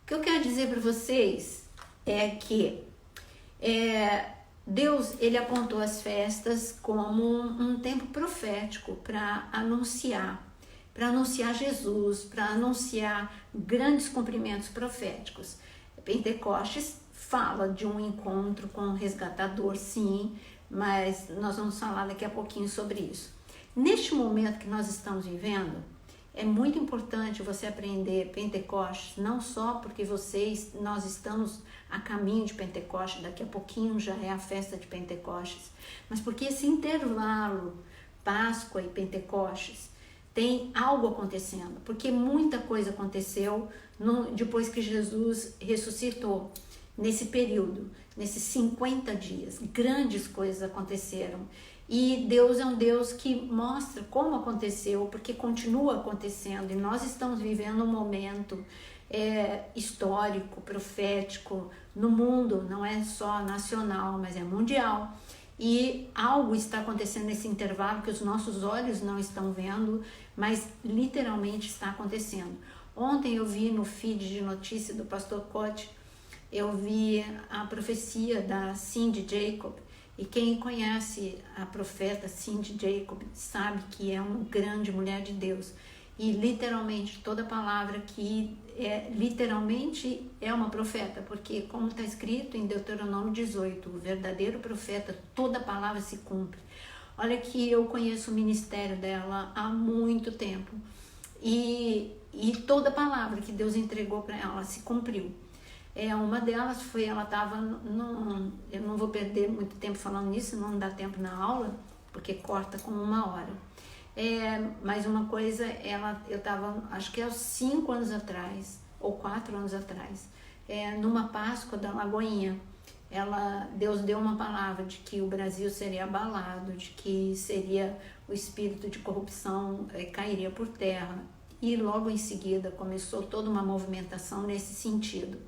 que eu quero dizer para vocês é que Deus, ele apontou as festas como um tempo profético para anunciar Jesus, para anunciar grandes cumprimentos proféticos. Pentecostes fala de um encontro com o resgatador, sim, mas nós vamos falar daqui a pouquinho sobre isso. Neste momento que nós estamos vivendo, é muito importante você aprender Pentecostes, não só porque nós estamos a caminho de Pentecostes, daqui a pouquinho já é a festa de Pentecostes, mas porque esse intervalo, Páscoa e Pentecostes, tem algo acontecendo, porque muita coisa aconteceu depois que Jesus ressuscitou. Nesse período, nesses 50 dias, grandes coisas aconteceram. E Deus é um Deus que mostra como aconteceu, porque continua acontecendo. E nós estamos vivendo um momento histórico, profético, no mundo, não é só nacional, mas é mundial. E algo está acontecendo nesse intervalo que os nossos olhos não estão vendo, mas literalmente está acontecendo. Ontem eu vi no feed de notícia do pastor Cote, eu vi a profecia da Cindy Jacob, e quem conhece a profeta Cindy Jacob sabe que é uma grande mulher de Deus, e literalmente toda palavra que literalmente é uma profeta, porque como está escrito em Deuteronômio 18, o verdadeiro profeta, toda palavra se cumpre. Olha que eu conheço o ministério dela há muito tempo, e toda palavra que Deus entregou para ela se cumpriu. Uma delas foi, ela estava, eu não vou perder muito tempo falando nisso, não dá tempo na aula, porque corta com 1 hora. Mas uma coisa, eu estava, acho que há 5 anos atrás, ou 4 anos atrás, numa Páscoa da Lagoinha, Deus deu uma palavra de que o Brasil seria abalado, de que o espírito de corrupção cairia por terra, e logo em seguida começou toda uma movimentação nesse sentido.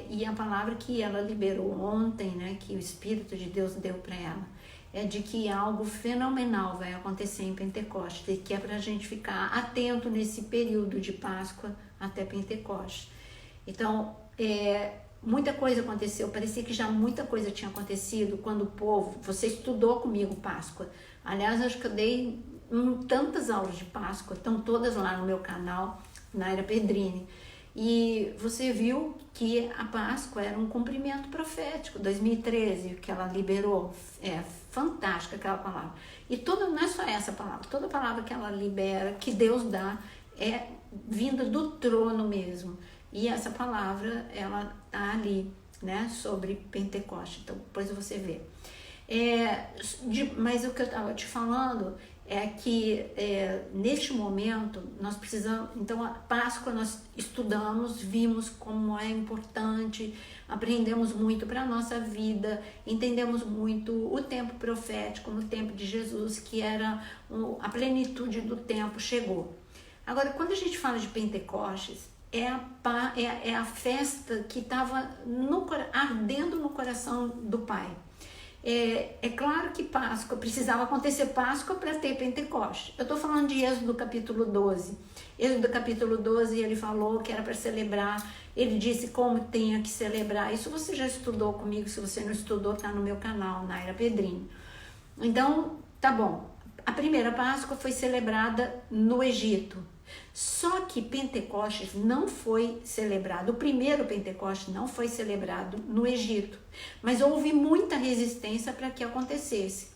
E a palavra que ela liberou ontem, né, que o Espírito de Deus deu para ela, é de que algo fenomenal vai acontecer em Pentecostes, e que é para a gente ficar atento nesse período de Páscoa até Pentecostes. Então, muita coisa aconteceu, parecia que já muita coisa tinha acontecido quando o povo, você estudou comigo Páscoa, aliás, acho que eu dei tantas aulas de Páscoa, estão todas lá no meu canal, Naira Pedrini, e você viu que a Páscoa era um cumprimento profético, 2013, que ela liberou, fantástica aquela palavra. E não é só essa palavra, toda palavra que ela libera, que Deus dá, é vinda do trono mesmo. E essa palavra, ela está ali, né, sobre Pentecostes, então depois você vê. Mas o que eu estava te falando é que neste momento nós precisamos, então a Páscoa nós estudamos, vimos como é importante, aprendemos muito para a nossa vida, entendemos muito o tempo profético no tempo de Jesus, que era a plenitude do tempo chegou. Agora, quando a gente fala de Pentecostes, é a festa que estava ardendo no coração do Pai. É claro que Páscoa, precisava acontecer Páscoa para ter Pentecostes. Eu estou falando de Êxodo capítulo 12. Êxodo capítulo 12, ele falou que era para celebrar, ele disse como tinha que celebrar. Isso você já estudou comigo, se você não estudou, está no meu canal, Naira Pedrini. Então, tá bom. A primeira Páscoa foi celebrada no Egito. Só que Pentecostes não foi celebrado, o primeiro Pentecostes não foi celebrado no Egito, mas houve muita resistência para que acontecesse.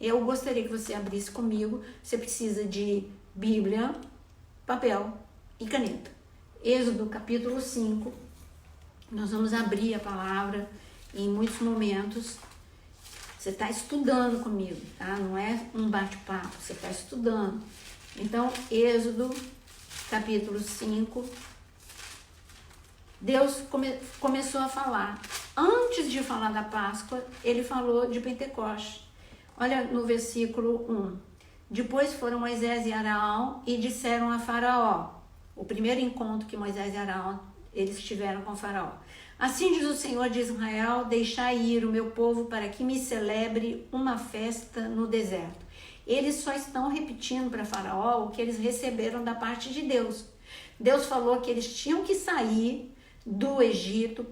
Eu gostaria que você abrisse comigo, você precisa de Bíblia, papel e caneta. Êxodo capítulo 5, nós vamos abrir a palavra em muitos momentos. Você está estudando comigo, tá? Não é um bate-papo, você está estudando. Então, Êxodo capítulo 5, Deus começou a falar. Antes de falar da Páscoa, ele falou de Pentecostes. Olha no versículo 1. Depois foram Moisés e Arão e disseram a Faraó. O primeiro encontro que Moisés e Arão eles tiveram com Faraó. Assim diz o Senhor de Israel, deixai ir o meu povo para que me celebre uma festa no deserto. Eles só estão repetindo para Faraó o que eles receberam da parte de Deus. Deus falou que eles tinham que sair do Egito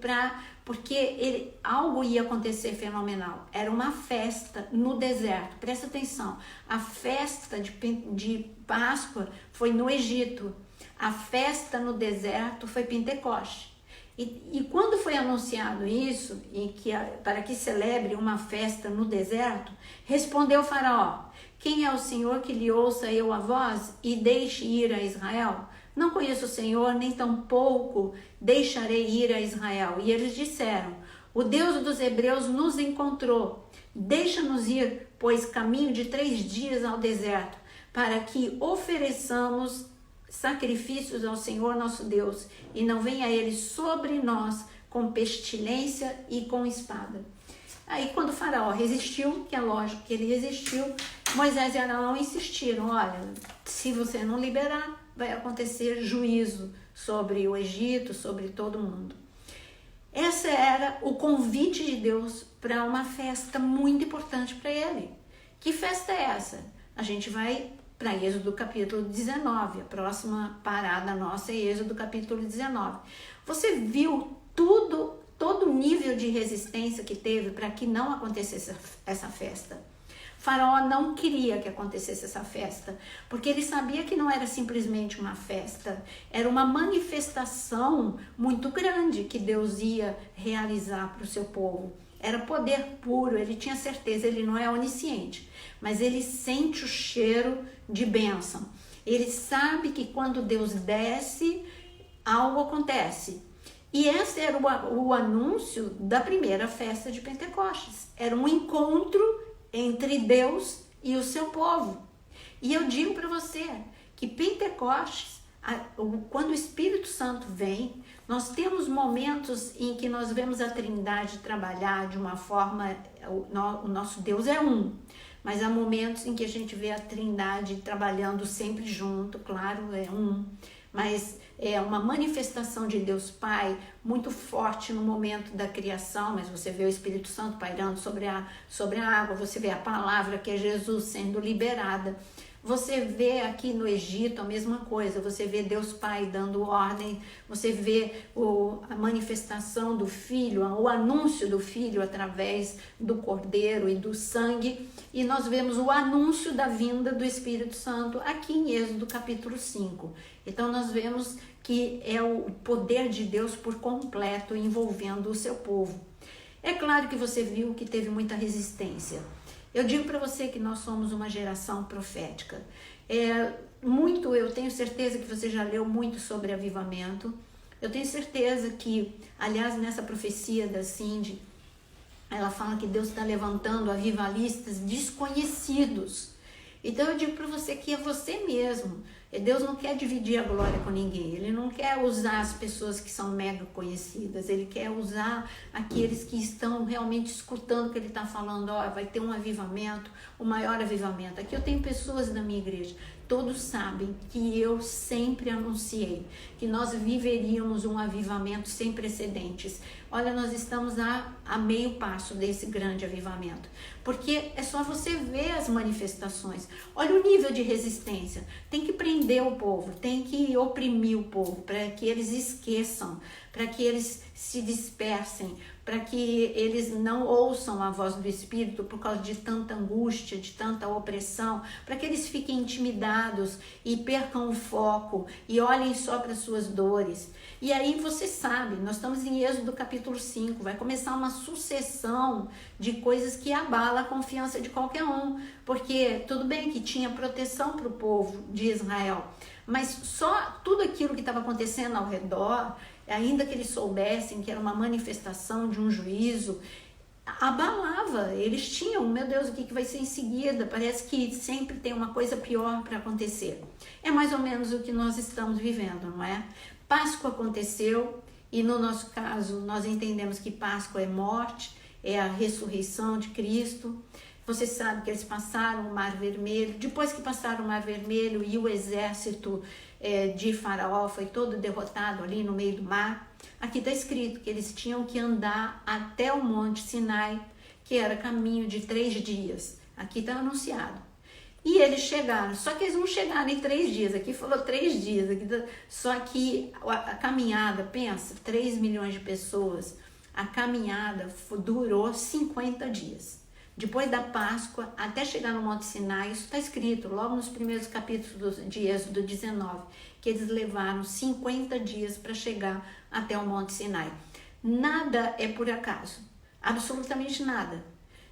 porque algo ia acontecer fenomenal. Era uma festa no deserto. Presta atenção, a festa de Páscoa foi no Egito, a festa no deserto foi Pentecoste. E quando foi anunciado isso, para que celebre uma festa no deserto, respondeu o faraó: quem é o Senhor que lhe ouça eu a voz e deixe ir a Israel? Não conheço o Senhor, nem tampouco deixarei ir a Israel. E eles disseram: o Deus dos hebreus nos encontrou. Deixa-nos ir, pois, caminho de 3 dias ao deserto, para que ofereçamos sacrifícios ao Senhor nosso Deus, e não venha ele sobre nós com pestilência e com espada. Aí quando o faraó resistiu, que é lógico que ele resistiu, Moisés e Arão insistiram: olha, se você não liberar, vai acontecer juízo sobre o Egito, sobre todo mundo. Esse era o convite de Deus para uma festa muito importante para ele. Que festa é essa? A gente vai para Êxodo capítulo 19, a próxima parada nossa é Êxodo capítulo 19. Você viu todo o nível de resistência que teve para que não acontecesse essa festa. Faraó não queria que acontecesse essa festa, porque ele sabia que não era simplesmente uma festa, era uma manifestação muito grande que Deus ia realizar para o seu povo. Era poder puro, ele tinha certeza, ele não é onisciente, mas ele sente o cheiro de bênção. Ele sabe que quando Deus desce, algo acontece. E esse era o anúncio da primeira festa de Pentecostes. Era um encontro entre Deus e o seu povo. E eu digo para você que Pentecostes, quando o Espírito Santo vem, nós temos momentos em que nós vemos a Trindade trabalhar de uma forma, o nosso Deus é um, mas há momentos em que a gente vê a Trindade trabalhando sempre junto, claro, é um, mas é uma manifestação de Deus Pai muito forte no momento da criação, mas você vê o Espírito Santo pairando sobre a água, você vê a palavra que é Jesus sendo liberada. Você vê aqui no Egito a mesma coisa, você vê Deus Pai dando ordem, você vê a manifestação do Filho, o anúncio do Filho através do Cordeiro e do sangue, e nós vemos o anúncio da vinda do Espírito Santo aqui em Êxodo capítulo 5. Então nós vemos que é o poder de Deus por completo envolvendo o seu povo. É claro que você viu que teve muita resistência. Eu digo para você que nós somos uma geração profética. Eu tenho certeza que você já leu muito sobre avivamento. Eu tenho certeza que, aliás, nessa profecia da Cindy, ela fala que Deus está levantando avivalistas desconhecidos. Então eu digo para você que é você mesmo. Deus não quer dividir a glória com ninguém, Ele não quer usar as pessoas que são mega conhecidas, Ele quer usar aqueles que estão realmente escutando o que Ele está falando. Vai ter um avivamento, o maior avivamento. Aqui eu tenho pessoas da minha igreja, todos sabem que eu sempre anunciei que nós viveríamos um avivamento sem precedentes. Olha, nós estamos a meio passo desse grande avivamento, porque é só você ver as manifestações. Olha o nível de resistência. Tem que prender o povo, tem que oprimir o povo, para que eles esqueçam, para que eles se dispersem, para que eles não ouçam a voz do Espírito por causa de tanta angústia, de tanta opressão, para que eles fiquem intimidados e percam o foco e olhem só para suas dores. E aí você sabe, nós estamos em Êxodo capítulo 5, vai começar uma sucessão de coisas que abala a confiança de qualquer um, porque tudo bem que tinha proteção para o povo de Israel, mas só tudo aquilo que estava acontecendo ao redor, ainda que eles soubessem que era uma manifestação de um juízo, abalava. Eles tinham, meu Deus, o que vai ser em seguida? Parece que sempre tem uma coisa pior para acontecer. É mais ou menos o que nós estamos vivendo, não é? Páscoa aconteceu e no nosso caso nós entendemos que Páscoa é morte, é a ressurreição de Cristo. Você sabe que eles passaram o Mar Vermelho, depois que passaram o Mar Vermelho e o exército de Faraó foi todo derrotado ali no meio do mar, aqui está escrito que eles tinham que andar até o Monte Sinai, que era caminho de 3 dias. Aqui está anunciado. E eles chegaram, só que eles não chegaram em 3 dias, aqui falou 3 dias, só que a caminhada, pensa, 3 milhões de pessoas, a caminhada durou 50 dias. Depois da Páscoa, até chegar no Monte Sinai, isso está escrito logo nos primeiros capítulos de Êxodo 19, que eles levaram 50 dias para chegar até o Monte Sinai. Nada é por acaso, absolutamente nada.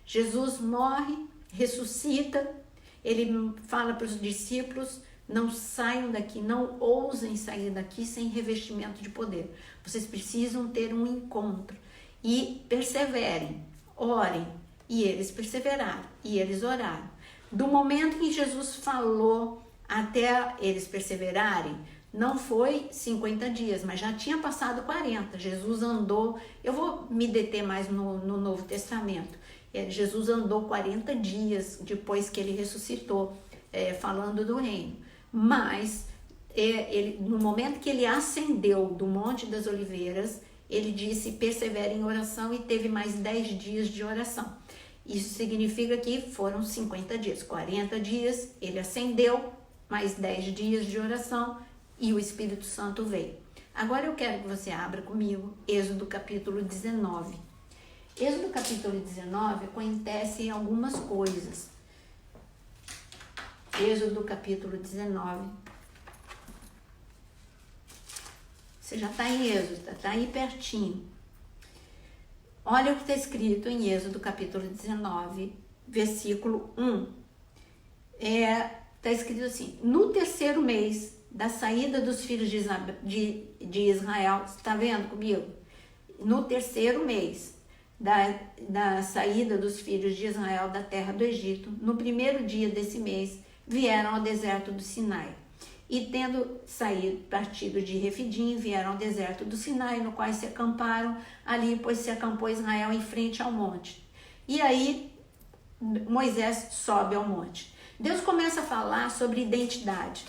Jesus morre, ressuscita, ele fala para os discípulos, não saiam daqui, não ousem sair daqui sem revestimento de poder. Vocês precisam ter um encontro e perseverem, orem. E eles perseveraram, e eles oraram. Do momento que Jesus falou até eles perseverarem, não foi 50 dias, mas já tinha passado 40. Jesus andou, eu vou me deter mais no Novo Testamento. Jesus andou 40 dias depois que ele ressuscitou, falando do reino. Mas no momento que ele ascendeu do Monte das Oliveiras, ele disse, persevere em oração, e teve mais 10 dias de oração. Isso significa que foram 50 dias, 40 dias, ele ascendeu, mais 10 dias de oração e o Espírito Santo veio. Agora eu quero que você abra comigo Êxodo capítulo 19. Êxodo capítulo 19 acontecem algumas coisas. Êxodo capítulo 19. Você já está em Êxodo, está aí pertinho. Olha o que está escrito em Êxodo capítulo 19, versículo 1. Está escrito assim: no terceiro mês da saída dos filhos de Israel, está vendo comigo? No terceiro mês da saída dos filhos de Israel da terra do Egito, no primeiro dia desse mês, vieram ao deserto do Sinai. E tendo partido de Refidim, vieram ao deserto do Sinai, no qual se acamparam ali, pois se acampou Israel em frente ao monte. E aí Moisés sobe ao monte. Deus começa a falar sobre identidade.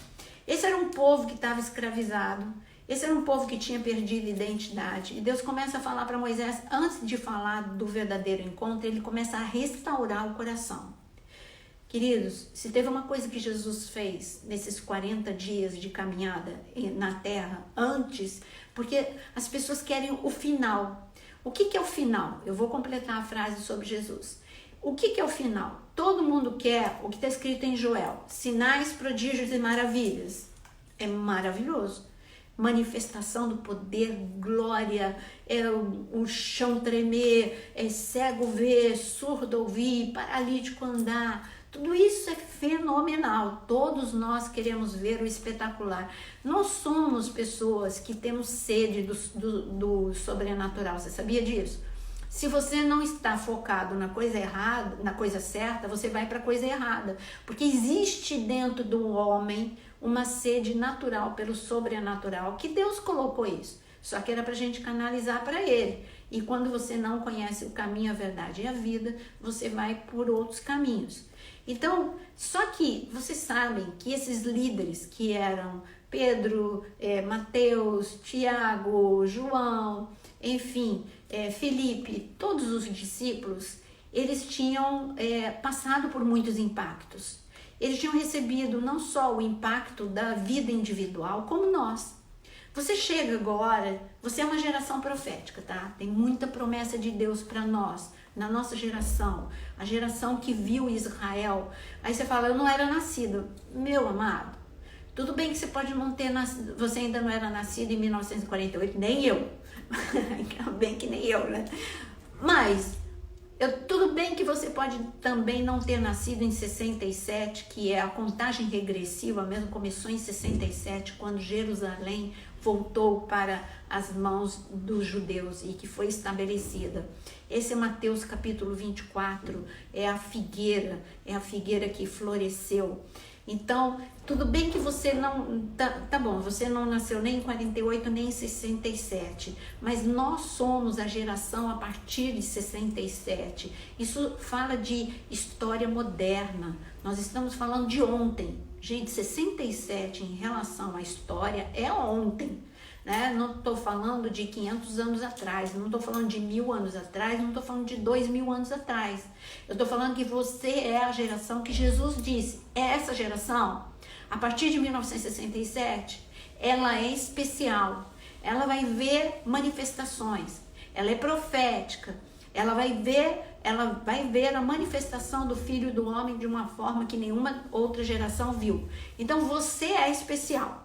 Esse era um povo que estava escravizado, esse era um povo que tinha perdido identidade. E Deus começa a falar para Moisés, antes de falar do verdadeiro encontro, ele começa a restaurar o coração. Queridos, se teve uma coisa que Jesus fez nesses 40 dias de caminhada na terra, antes, porque as pessoas querem o final. O que é o final? Eu vou completar a frase sobre Jesus. O que é o final? Todo mundo quer o que está escrito em Joel: sinais, prodígios e maravilhas. É maravilhoso. Manifestação do poder, glória, o chão tremer, cego ver, surdo ouvir, paralítico andar. Tudo isso é fenomenal. Todos nós queremos ver o espetacular. Nós somos pessoas que temos sede do sobrenatural. Você sabia disso? Se você não está focado na coisa errada, na coisa certa, você vai para a coisa errada. Porque existe dentro do homem uma sede natural pelo sobrenatural, que Deus colocou isso. Só que era para a gente canalizar para Ele. E quando você não conhece o caminho, a verdade e a vida, você vai por outros caminhos. Então, só que vocês sabem que esses líderes que eram Pedro, Mateus, Tiago, João, enfim, Felipe, todos os discípulos, eles tinham passado por muitos impactos. Eles tinham recebido não só o impacto da vida individual, como nós. Você chega agora, você é uma geração profética, tá? Tem muita promessa de Deus para nós, na nossa geração, a geração que viu Israel. Aí você fala, eu não era nascido. Meu amado, tudo bem que você pode não ter nascido, você ainda não era nascido em 1948, nem eu. Bem que nem eu, né? Mas tudo bem que você pode também não ter nascido em 67, que é a contagem regressiva, mesmo começou em 67, quando Jerusalém voltou para as mãos dos judeus e que foi estabelecida. Esse é Mateus capítulo 24, é a figueira que floresceu. Então, tudo bem que você não, tá bom, você não nasceu nem em 48, nem em 67, mas nós somos a geração a partir de 67. Isso fala de história moderna, nós estamos falando de ontem. Gente, 67 em relação à história é ontem. né? Não estou falando de 500 anos atrás, não estou falando de 1000 anos atrás, não estou falando de 2000 anos atrás. Eu estou falando que você é a geração que Jesus disse. Essa geração, a partir de 1967, ela é especial. Ela vai ver manifestações. Ela é profética. Ela vai ver a manifestação do Filho do Homem de uma forma que nenhuma outra geração viu. Então você é especial.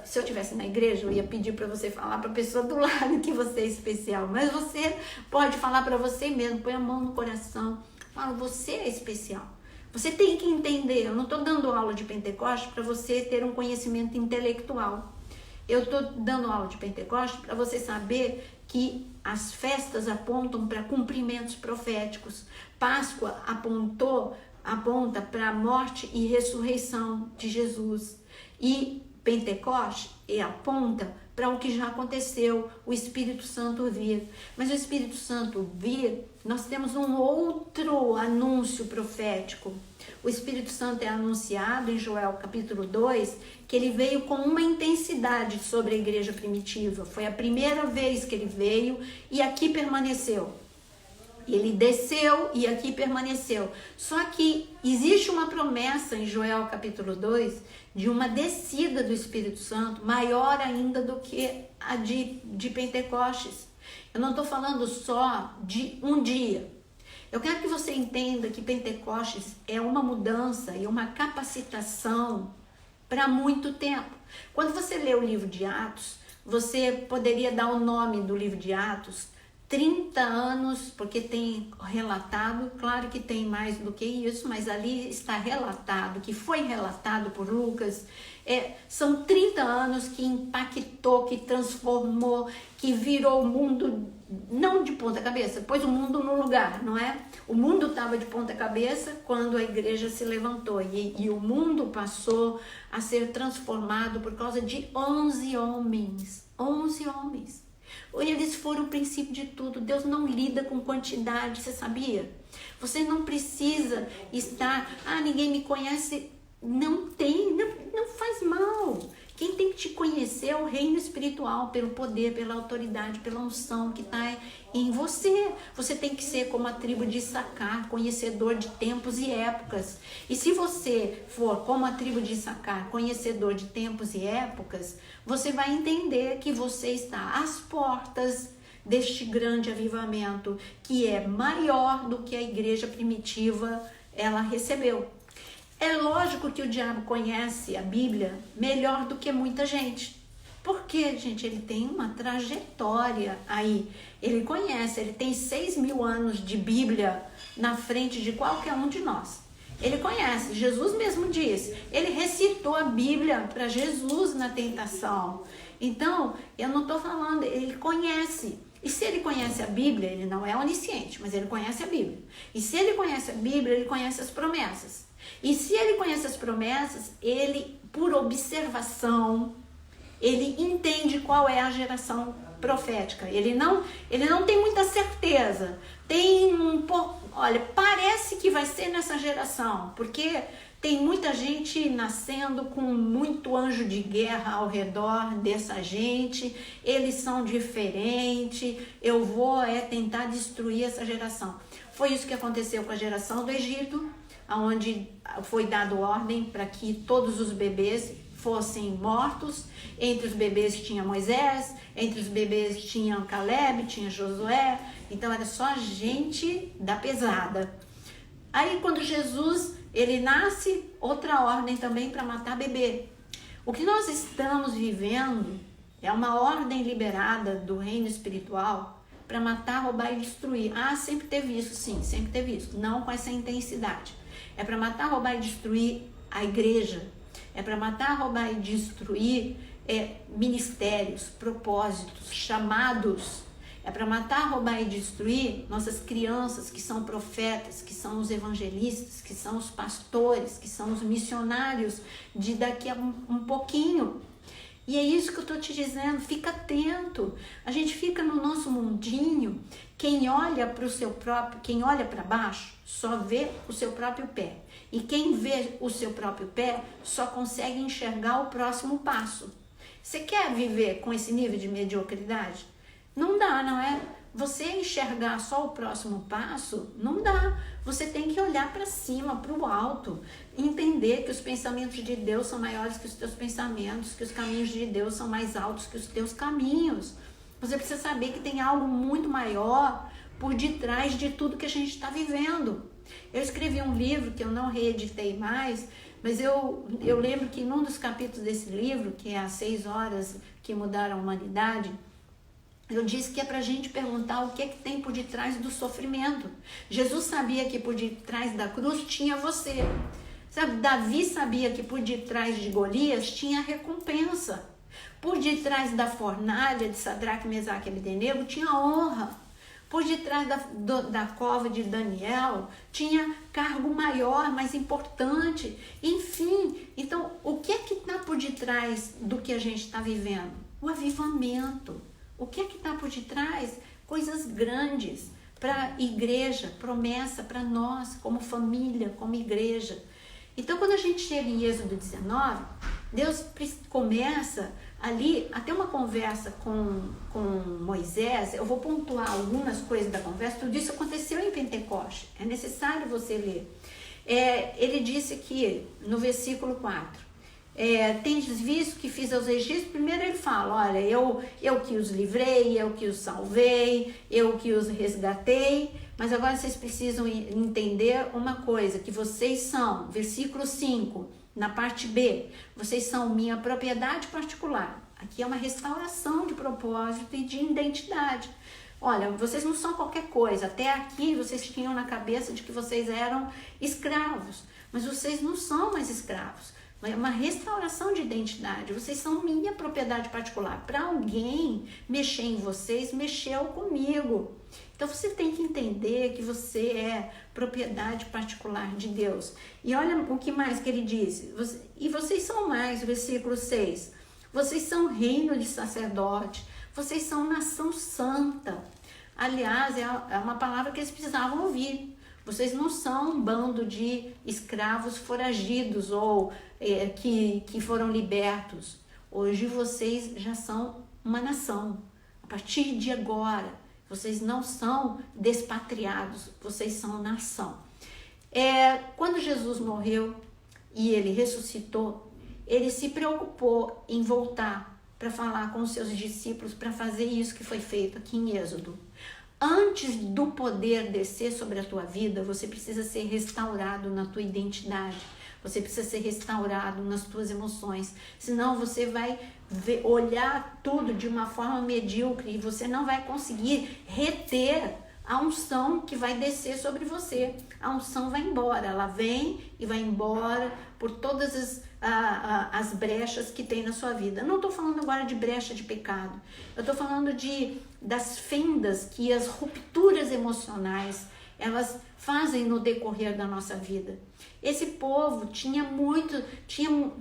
Se eu estivesse na igreja, eu ia pedir para você falar para a pessoa do lado que você é especial. Mas você pode falar para você mesmo, põe a mão no coração, fala, você é especial. Você tem que entender, eu não estou dando aula de Pentecoste para você ter um conhecimento intelectual. Eu estou dando aula de Pentecoste para você saber que as festas apontam para cumprimentos proféticos. Páscoa aponta para a morte e ressurreição de Jesus. E Pentecoste aponta para o que já aconteceu, o Espírito Santo vir. Mas o Espírito Santo vir, nós temos um outro anúncio profético. O Espírito Santo é anunciado em Joel capítulo 2, que ele veio com uma intensidade sobre a igreja primitiva. Foi a primeira vez que ele veio e aqui permaneceu. Ele desceu e aqui permaneceu. Só que existe uma promessa em Joel capítulo 2 de uma descida do Espírito Santo maior ainda do que a de Pentecostes. Eu não estou falando só de um dia. Eu quero que você entenda que Pentecostes é uma mudança e uma capacitação para muito tempo. Quando você lê o livro de Atos, você poderia dar o nome do livro de Atos 30 anos, porque tem relatado, claro que tem mais do que isso, mas ali está relatado, que foi relatado por Lucas, são 30 anos que impactou, que transformou, que virou o mundo, não de ponta cabeça, pôs o mundo no lugar, não é? O mundo estava de ponta cabeça quando a igreja se levantou e o mundo passou a ser transformado por causa de 11 homens, 11 homens. Eles foram o princípio de tudo. Deus não lida com quantidade, você sabia? Você não precisa estar, ninguém me conhece. Não faz mal. Quem tem que te conhecer é o reino espiritual, pelo poder, pela autoridade, pela unção que está em você. Você tem que ser como a tribo de Issacar, conhecedor de tempos e épocas. E se você for como a tribo de Issacar, conhecedor de tempos e épocas, você vai entender que você está às portas deste grande avivamento, que é maior do que a igreja primitiva ela recebeu. É lógico que o diabo conhece a Bíblia melhor do que muita gente. Porque, gente, ele tem uma trajetória aí. Ele conhece, ele tem 6.000 anos de Bíblia na frente de qualquer um de nós. Ele conhece, Jesus mesmo disse. Ele recitou a Bíblia para Jesus na tentação. Então, eu não estou falando, ele conhece. E se ele conhece a Bíblia, ele não é onisciente, mas ele conhece a Bíblia. E se ele conhece a Bíblia, ele conhece as promessas. E se ele conhece as promessas, ele, por observação, ele entende qual é a geração profética. Ele não tem muita certeza. Tem um pouco, olha, parece que vai ser nessa geração, porque tem muita gente nascendo com muito anjo de guerra ao redor dessa gente. Eles são diferentes. Eu vou tentar destruir essa geração. Foi isso que aconteceu com a geração do Egito, onde foi dado ordem para que todos os bebês fossem mortos. Entre os bebês tinha Moisés, entre os bebês tinha Caleb, tinha Josué. Então era só gente da pesada. Aí quando Jesus ele nasce, outra ordem também para matar bebê. O que nós estamos vivendo é uma ordem liberada do reino espiritual para matar, roubar e destruir. Sempre teve isso, sim, sempre teve isso. Não com essa intensidade. É para matar, roubar e destruir a igreja. É para matar, roubar e destruir ministérios, propósitos, chamados. É para matar, roubar e destruir nossas crianças que são profetas, que são os evangelistas, que são os pastores, que são os missionários de daqui a um pouquinho. E é isso que eu estou te dizendo, fica atento. A gente fica no nosso mundinho, quem olha para o seu próprio, quem olha para baixo, só vê o seu próprio pé. E quem vê o seu próprio pé, só consegue enxergar o próximo passo. Você quer viver com esse nível de mediocridade? Não dá, não é? Você enxergar só o próximo passo, não dá. Você tem que olhar para cima, para o alto, entender que os pensamentos de Deus são maiores que os teus pensamentos, que os caminhos de Deus são mais altos que os teus caminhos. Você precisa saber que tem algo muito maior por detrás de tudo que a gente está vivendo. Eu escrevi um livro que eu não reeditei mais, mas eu lembro que num dos capítulos desse livro, que é As 6 Horas que Mudaram a Humanidade, eu disse que é para a gente perguntar o que é que tem por detrás do sofrimento. Jesus sabia que por detrás da cruz tinha você. Sabe, Davi sabia que por detrás de Golias tinha recompensa. Por detrás da fornalha de Sadraque, Mesaque e Abednego tinha honra. Por detrás da cova de Daniel tinha cargo maior, mais importante. Enfim, então o que é que está por detrás do que a gente está vivendo? O avivamento. O que é que está por detrás? Coisas grandes para a igreja, promessa para nós, como família, como igreja. Então, quando a gente chega em Êxodo 19, Deus começa ali, até uma conversa com Moisés. Eu vou pontuar algumas coisas da conversa. Tudo isso aconteceu em Pentecoste. É necessário você ler. Ele disse que, no versículo 4, tendes visto que fiz aos egípcios. Primeiro ele fala, olha, eu que os livrei, eu que os salvei, eu que os resgatei, mas agora vocês precisam entender uma coisa, que vocês são, versículo 5, na parte B, vocês são minha propriedade particular. Aqui é uma restauração de propósito e de identidade. Olha, vocês não são qualquer coisa. Até aqui vocês tinham na cabeça de que vocês eram escravos, mas vocês não são mais escravos. É uma restauração de identidade. Vocês são minha propriedade particular. Para alguém mexer em vocês, mexeu comigo. Então você tem que entender que você é propriedade particular de Deus. E olha o que mais que ele disse. E vocês são mais, versículo 6. Vocês são reino de sacerdote. Vocês são nação santa. Aliás, é uma palavra que eles precisavam ouvir. Vocês não são um bando de escravos foragidos ou que foram libertos. Hoje vocês já são uma nação. A partir de agora, vocês não são despatriados, vocês são nação. Quando Jesus morreu e ele ressuscitou, ele se preocupou em voltar para falar com os seus discípulos, para fazer isso que foi feito aqui em Êxodo. Antes do poder descer sobre a tua vida, você precisa ser restaurado na tua identidade. Você precisa ser restaurado nas tuas emoções. Senão você vai olhar tudo de uma forma medíocre e você não vai conseguir reter a unção que vai descer sobre você. A unção vai embora. Ela vem e vai embora por todas as brechas que tem na sua vida. Eu não estou falando agora de brecha de pecado. Eu estou falando das fendas que as rupturas emocionais elas fazem no decorrer da nossa vida. Esse povo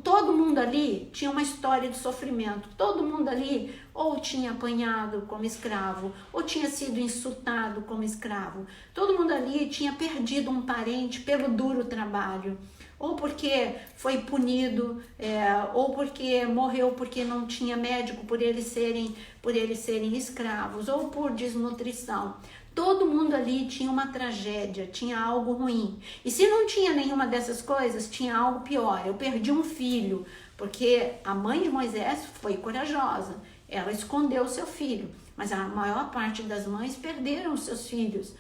todo mundo ali tinha uma história de sofrimento. Todo mundo ali ou tinha apanhado como escravo, ou tinha sido insultado como escravo. Todo mundo ali tinha perdido um parente pelo duro trabalho, ou porque foi punido, ou porque morreu porque não tinha médico por eles serem escravos, ou por desnutrição. Todo mundo ali tinha uma tragédia, tinha algo ruim. E se não tinha nenhuma dessas coisas, tinha algo pior. Eu perdi um filho, porque a mãe de Moisés foi corajosa. Ela escondeu o seu filho, mas a maior parte das mães perderam os seus filhos.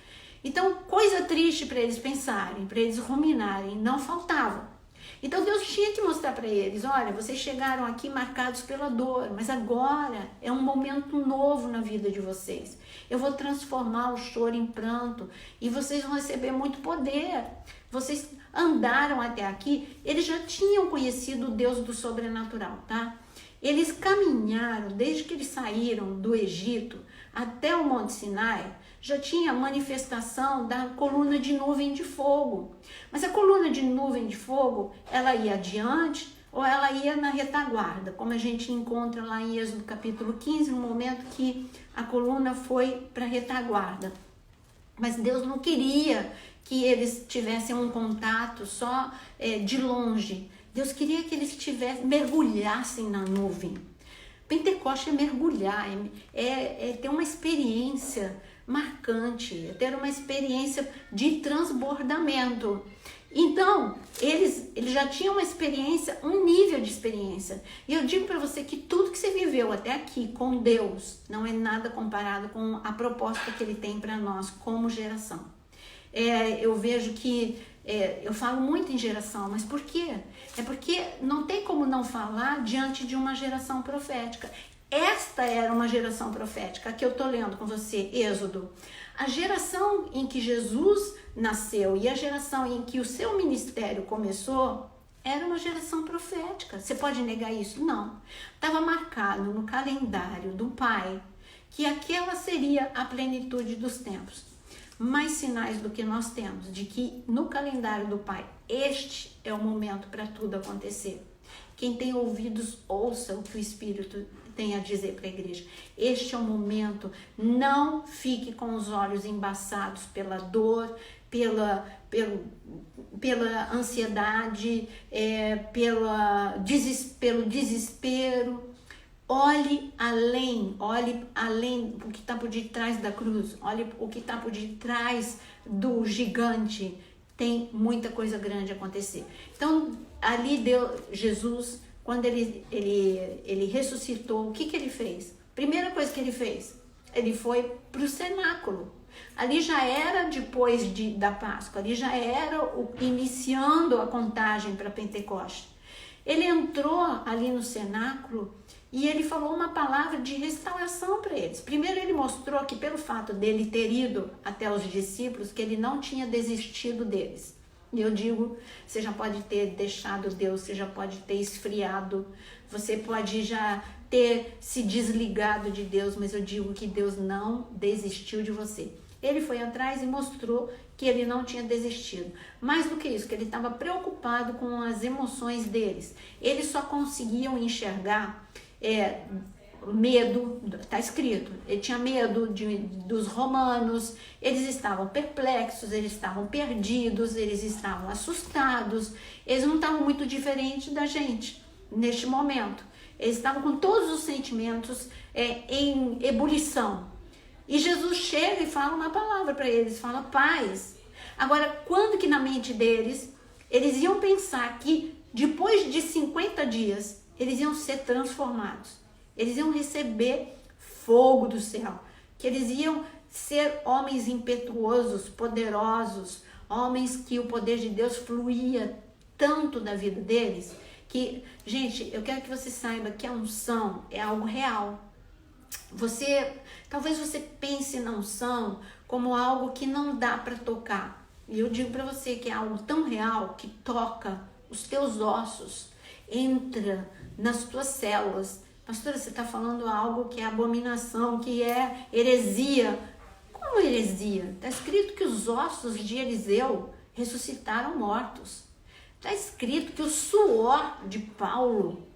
Então, coisa triste para eles pensarem, para eles ruminarem, não faltava. Então Deus tinha que mostrar para eles, olha, vocês chegaram aqui marcados pela dor, mas agora é um momento novo na vida de vocês. Eu vou transformar o choro em pranto e vocês vão receber muito poder. Vocês andaram até aqui, eles já tinham conhecido o Deus do sobrenatural, tá? Eles caminharam, desde que eles saíram do Egito até o Monte Sinai, já tinha manifestação da coluna de nuvem de fogo. Mas a coluna de nuvem de fogo, ela ia adiante ou ela ia na retaguarda, como a gente encontra lá em Êxodo capítulo 15, no momento que a coluna foi para a retaguarda. Mas Deus não queria que eles tivessem um contato só de longe. Deus queria que eles mergulhassem na nuvem. Pentecoste é mergulhar, é ter uma experiência marcante, é ter uma experiência de transbordamento. Então, eles já tinham uma experiência, um nível de experiência. E eu digo para você que tudo que você viveu até aqui com Deus não é nada comparado com a proposta que Ele tem para nós como geração. Eu vejo que, eu falo muito em geração, mas por quê? É porque não tem como não falar diante de uma geração profética. Esta era uma geração profética, que eu estou lendo com você, Êxodo. A geração em que Jesus nasceu e a geração em que o seu ministério começou era uma geração profética. Você pode negar isso? Não. Estava marcado no calendário do Pai que aquela seria a plenitude dos tempos. Mais sinais do que nós temos de que no calendário do Pai este é o momento para tudo acontecer. Quem tem ouvidos, ouça o que o Espírito tem a dizer para a igreja. Este é o momento. Não fique com os olhos embaçados pela dor, pela ansiedade, pelo desespero. Olhe além o que está por detrás da cruz, olhe o que está por detrás do gigante. Tem muita coisa grande a acontecer. Então, ali Jesus, quando ele ressuscitou, o que ele fez? Primeira coisa que ele fez, ele foi para o cenáculo. Ali já era depois da Páscoa, ali já era iniciando a contagem para Pentecoste. Ele entrou ali no cenáculo e ele falou uma palavra de restauração para eles. Primeiro ele mostrou que pelo fato dele ter ido até os discípulos, que ele não tinha desistido deles. E eu digo, você já pode ter deixado Deus, você já pode ter esfriado, você pode já ter se desligado de Deus, mas eu digo que Deus não desistiu de você. Ele foi atrás e mostrou que ele não tinha desistido. Mais do que isso, que ele estava preocupado com as emoções deles. Eles só conseguiam enxergar medo, está escrito, ele tinha medo dos romanos, eles estavam perplexos, eles estavam perdidos, eles estavam assustados, eles não estavam muito diferentes da gente neste momento. Eles estavam com todos os sentimentos em ebulição. E Jesus chega e fala uma palavra para eles, fala paz. Agora, quando que na mente deles, eles iam pensar que depois de 50 dias, eles iam ser transformados. Eles iam receber fogo do céu. Que eles iam ser homens impetuosos, poderosos, homens que o poder de Deus fluía tanto da vida deles, que, gente, eu quero que você saiba que a unção é algo real. Talvez você pense na unção como algo que não dá para tocar. E eu digo para você que é algo tão real que toca os teus ossos, entra nas tuas células. Pastora, você está falando algo que é abominação, que é heresia. Como heresia? Está escrito que os ossos de Eliseu ressuscitaram mortos. Está escrito que o suor de Paulo,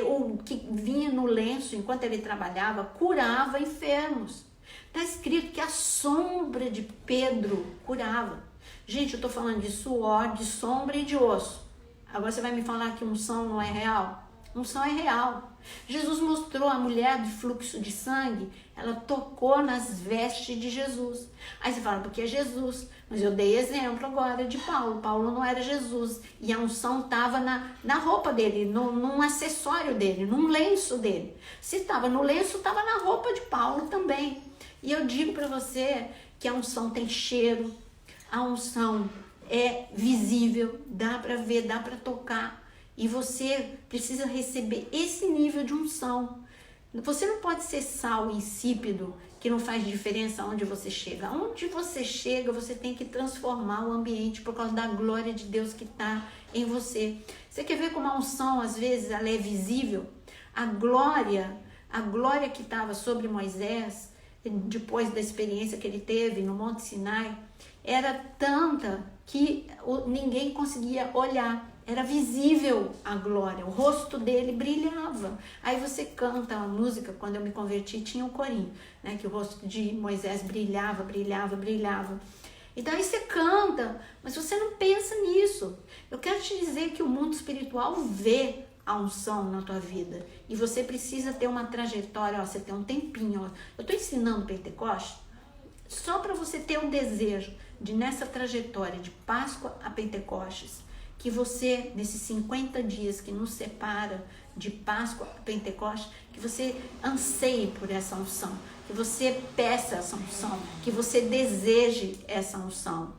o que vinha no lenço enquanto ele trabalhava, curava enfermos. Está escrito que a sombra de Pedro curava. Gente, eu estou falando de suor, de sombra e de osso. Agora você vai me falar que unção não é real? Unção é real. Jesus mostrou a mulher de fluxo de sangue, ela tocou nas vestes de Jesus. Aí você fala, porque é Jesus. Mas eu dei exemplo agora de Paulo. Paulo não era Jesus. E a unção estava na roupa dele, num acessório dele, num lenço dele. Se estava no lenço, estava na roupa de Paulo também. E eu digo para você que a unção tem cheiro, a unção é visível, dá para ver, dá para tocar. E você precisa receber esse nível de unção. Você não pode ser sal insípido, que não faz diferença onde você chega. Onde você chega, você tem que transformar o ambiente por causa da glória de Deus que está em você. Você quer ver como a unção, às vezes, ela é visível? A glória que estava sobre Moisés, depois da experiência que ele teve no Monte Sinai, era tanta que ninguém conseguia olhar. Era visível a glória, o rosto dele brilhava. Aí você canta a música, quando eu me converti tinha um corinho, né, que o rosto de Moisés brilhava, brilhava, brilhava. Então aí você canta, mas você não pensa nisso. Eu quero te dizer que o mundo espiritual vê a unção na tua vida. E você precisa ter uma trajetória, ó, você tem um tempinho. Ó. Eu estou ensinando Pentecostes só para você ter um desejo de, nessa trajetória de Páscoa a Pentecostes, que você, nesses 50 dias que nos separa de Páscoa a Pentecostes, que você anseie por essa unção, que você peça essa unção, que você deseje essa unção.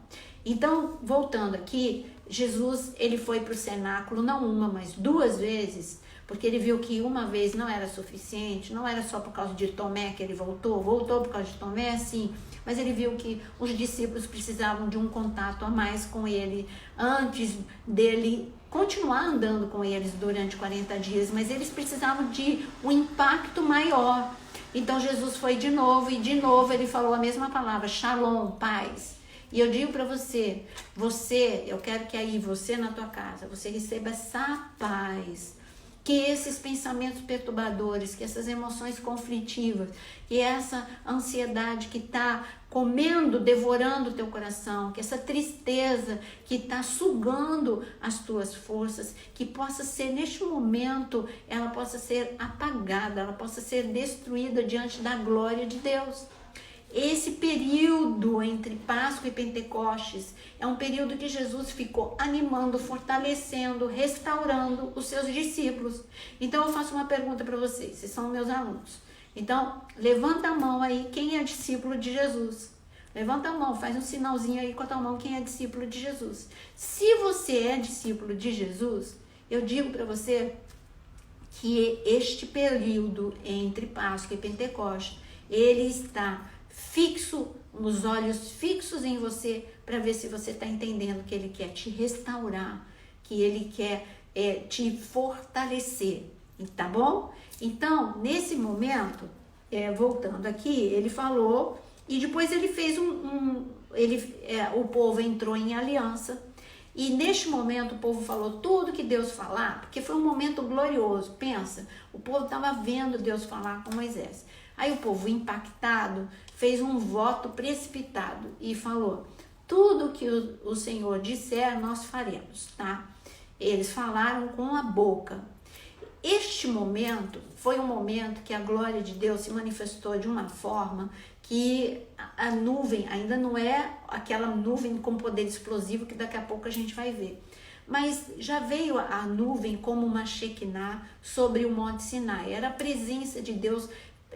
Então, voltando aqui, Jesus, ele foi para o cenáculo não uma, mas 2 vezes, porque ele viu que uma vez não era suficiente, não era só por causa de Tomé que ele voltou por causa de Tomé, sim, mas ele viu que os discípulos precisavam de um contato a mais com ele, antes dele continuar andando com eles durante 40 dias, mas eles precisavam de um impacto maior. Então Jesus foi de novo, e de novo ele falou a mesma palavra, shalom, paz. E eu digo para você, eu quero que aí você na tua casa, você receba essa paz, que esses pensamentos perturbadores, que essas emoções conflitivas, que essa ansiedade que está comendo, devorando o teu coração, que essa tristeza que está sugando as tuas forças, que possa ser neste momento, ela possa ser apagada, ela possa ser destruída diante da glória de Deus. Esse período entre Páscoa e Pentecostes é um período que Jesus ficou animando, fortalecendo, restaurando os seus discípulos. Então eu faço uma pergunta para vocês, vocês são meus alunos. Então, levanta a mão aí, quem é discípulo de Jesus? Levanta a mão, faz um sinalzinho aí com a tua mão, quem é discípulo de Jesus. Se você é discípulo de Jesus, eu digo para você que este período entre Páscoa e Pentecostes, ele está fixo, os olhos fixos em você, para ver se você está entendendo que ele quer te restaurar, que ele quer te fortalecer, tá bom? Então, nesse momento, voltando aqui, ele falou, e depois ele fez o povo entrou em aliança, e neste momento o povo falou tudo que Deus falar, porque foi um momento glorioso, pensa, o povo estava vendo Deus falar com Moisés. Aí o povo, impactado, fez um voto precipitado e falou, tudo que o Senhor disser, nós faremos, tá? Eles falaram com a boca. Este momento foi um momento que a glória de Deus se manifestou de uma forma que a nuvem ainda não é aquela nuvem com poder explosivo que daqui a pouco a gente vai ver. Mas já veio a nuvem como uma Shekinah sobre o Monte Sinai. Era a presença de Deus.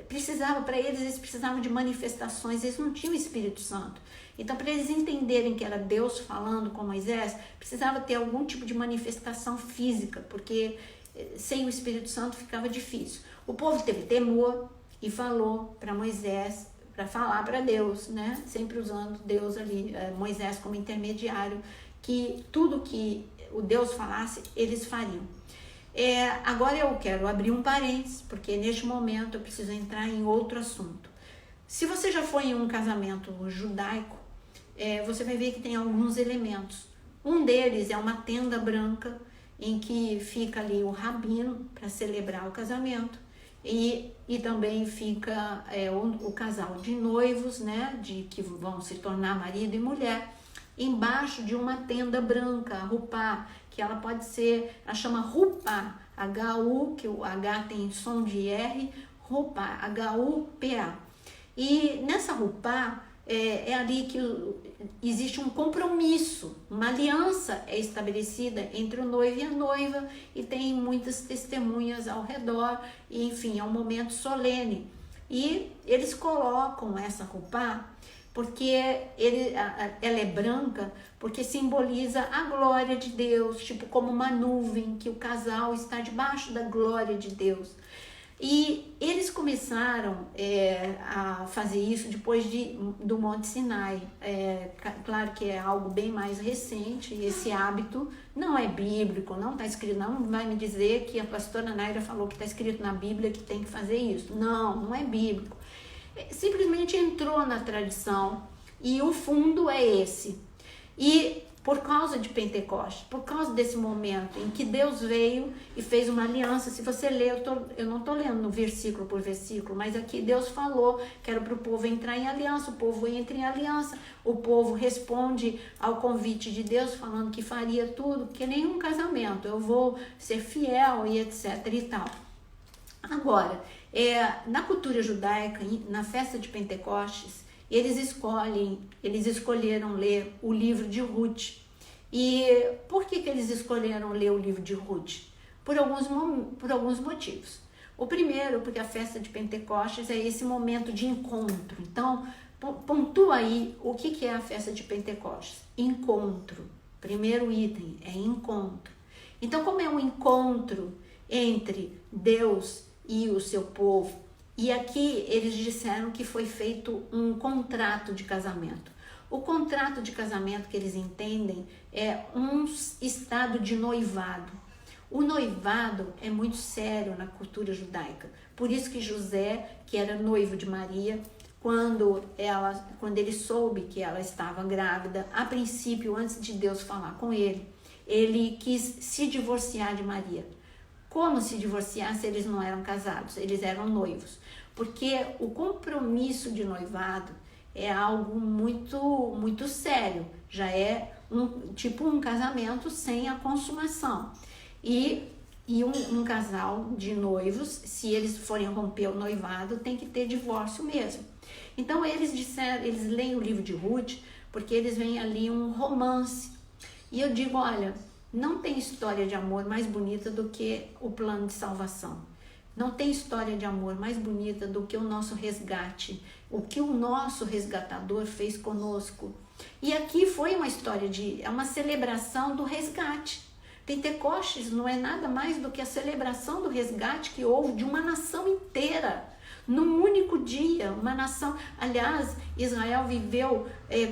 Eles precisavam de manifestações, eles não tinham o Espírito Santo. Então, para eles entenderem que era Deus falando com Moisés, precisava ter algum tipo de manifestação física, porque sem o Espírito Santo ficava difícil. O povo teve temor e falou para Moisés, para falar para Deus, né? Sempre usando Deus ali, Moisés como intermediário, que tudo que o Deus falasse, eles fariam. Agora eu quero abrir um parênteses, porque neste momento eu preciso entrar em outro assunto. Se você já foi em um casamento judaico, você vai ver que tem alguns elementos. Um deles é uma tenda branca, em que fica ali o rabino para celebrar o casamento, e também fica o casal de noivos, né, que vão se tornar marido e mulher, embaixo de uma tenda branca, a rupá, que ela pode ser, ela chama rupá, H-U, que o H tem som de R, rupá, H-U-P-A. E nessa rupá, é ali que existe um compromisso, uma aliança é estabelecida entre o noivo e a noiva, e tem muitas testemunhas ao redor, e enfim, é um momento solene. E eles colocam essa rupá porque ela é branca, porque simboliza a glória de Deus, tipo como uma nuvem, que o casal está debaixo da glória de Deus. E eles começaram a fazer isso depois do Monte Sinai. Claro que é algo bem mais recente, esse hábito não é bíblico, não está escrito, não vai me dizer que a pastora Naira falou que está escrito na Bíblia que tem que fazer isso. Não é bíblico. Simplesmente entrou na tradição e o fundo é esse. E por causa de Pentecostes, por causa desse momento em que Deus veio e fez uma aliança. Se você ler, eu não estou lendo versículo por versículo, mas aqui Deus falou que era para o povo entrar em aliança, o povo entra em aliança, o povo responde ao convite de Deus falando que faria tudo, que nenhum casamento, eu vou ser fiel e etc e tal. Agora, na cultura judaica, na festa de Pentecostes, eles escolheram ler o livro de Ruth. E por que eles escolheram ler o livro de Ruth? Por alguns motivos. O primeiro, porque a festa de Pentecostes é esse momento de encontro. Então, pontua aí o que é a festa de Pentecostes. Encontro. Primeiro item é encontro. Então, como é um encontro entre Deus e o seu povo, e aqui eles disseram que foi feito um contrato de casamento. O contrato de casamento que eles entendem é um estado de noivado. O noivado é muito sério na cultura judaica. Por isso que José, que era noivo de Maria, quando ele soube que ela estava grávida, a princípio, antes de Deus falar com ele quis se divorciar de Maria. Como se divorciar se eles não eram casados? Eles eram noivos. Porque o compromisso de noivado é algo muito, muito sério. Já é um casamento sem a consumação. E um casal de noivos, se eles forem romper o noivado, tem que ter divórcio mesmo. Então eles leem o livro de Ruth, porque eles veem ali um romance. E eu digo, olha, não tem história de amor mais bonita do que o plano de salvação. Não tem história de amor mais bonita do que o nosso resgate, o que o nosso resgatador fez conosco. E aqui foi uma história é uma celebração do resgate. Pentecostes não é nada mais do que a celebração do resgate que houve de uma nação inteira, num único dia, uma nação. Aliás, Israel viveu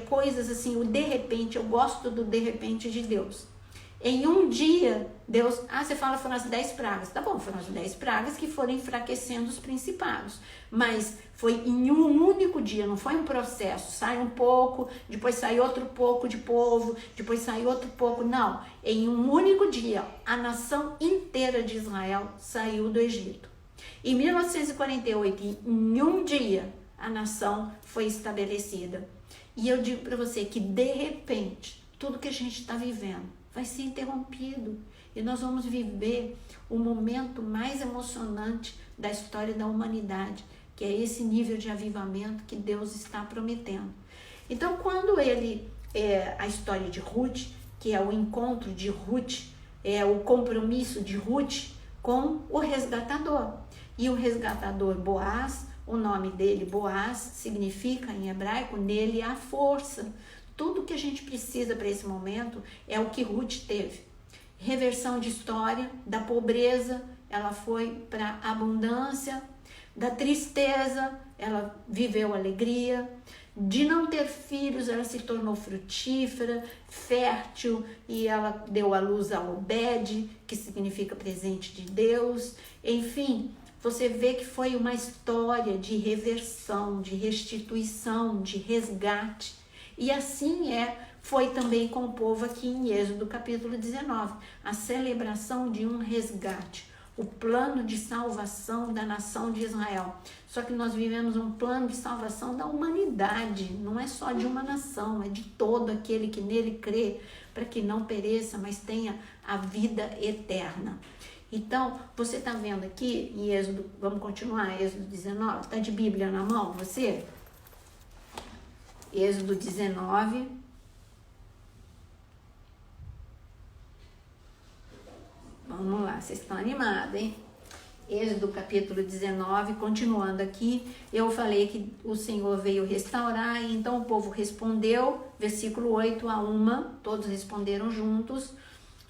coisas assim, o de repente. Eu gosto do de repente de Deus. Em um dia, Deus... você fala foram as 10 pragas. Tá bom, foram as 10 pragas que foram enfraquecendo os principados. Mas foi em um único dia, não foi um processo. Sai um pouco, depois sai outro pouco de povo, depois sai outro pouco. Não, em um único dia, a nação inteira de Israel saiu do Egito. Em 1948, em um dia, a nação foi estabelecida. E eu digo para você que, de repente, tudo que a gente está vivendo vai ser interrompido e nós vamos viver o momento mais emocionante da história da humanidade, que é esse nível de avivamento que Deus está prometendo. Então, quando a história de Ruth, que é o encontro de Ruth, é o compromisso de Ruth com o resgatador. E o resgatador Boaz, o nome dele Boaz, significa em hebraico, nele há força. Tudo que a gente precisa para esse momento é o que Ruth teve. Reversão de história, da pobreza, ela foi para a abundância, da tristeza, ela viveu alegria, de não ter filhos, ela se tornou frutífera, fértil, e ela deu à luz a Obed, que significa presente de Deus. Enfim, você vê que foi uma história de reversão, de restituição, de resgate. E assim foi também com o povo aqui em Êxodo capítulo 19, a celebração de um resgate, o plano de salvação da nação de Israel. Só que nós vivemos um plano de salvação da humanidade, não é só de uma nação, é de todo aquele que nele crê, para que não pereça, mas tenha a vida eterna. Então, você está vendo aqui em Êxodo, vamos continuar, Êxodo 19, está de Bíblia na mão, você? Êxodo 19, vamos lá, vocês estão animados, hein? Êxodo capítulo 19, continuando aqui, eu falei que o Senhor veio restaurar, e então o povo respondeu, versículo 8 a 1, todos responderam juntos,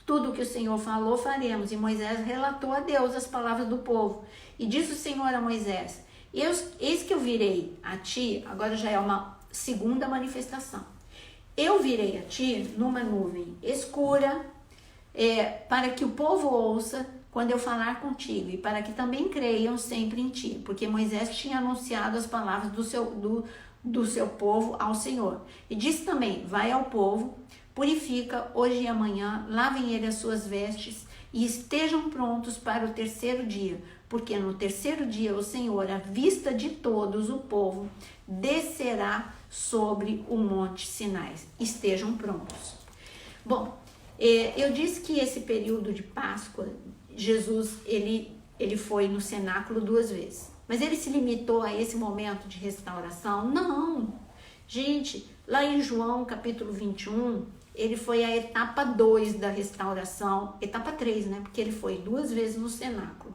tudo que o Senhor falou faremos, e Moisés relatou a Deus as palavras do povo, e disse o Senhor a Moisés, eis que eu virei a ti, agora já é uma segunda manifestação. Eu virei a ti numa nuvem escura, para que o povo ouça quando eu falar contigo, e para que também creiam sempre em ti, porque Moisés tinha anunciado as palavras do seu povo ao Senhor. E disse também: vai ao povo, purifica hoje e amanhã, lavem ele as suas vestes e estejam prontos para o terceiro dia, porque no terceiro dia o Senhor, à vista de todos o povo, descerá sobre o monte Sinai. Estejam prontos. Bom, eu disse que esse período de Páscoa, Jesus, ele foi no cenáculo 2 vezes. Mas ele se limitou a esse momento de restauração? Não. Gente, lá em João capítulo 21, ele foi a etapa 2 da restauração, etapa 3, né? Porque ele foi 2 vezes no cenáculo.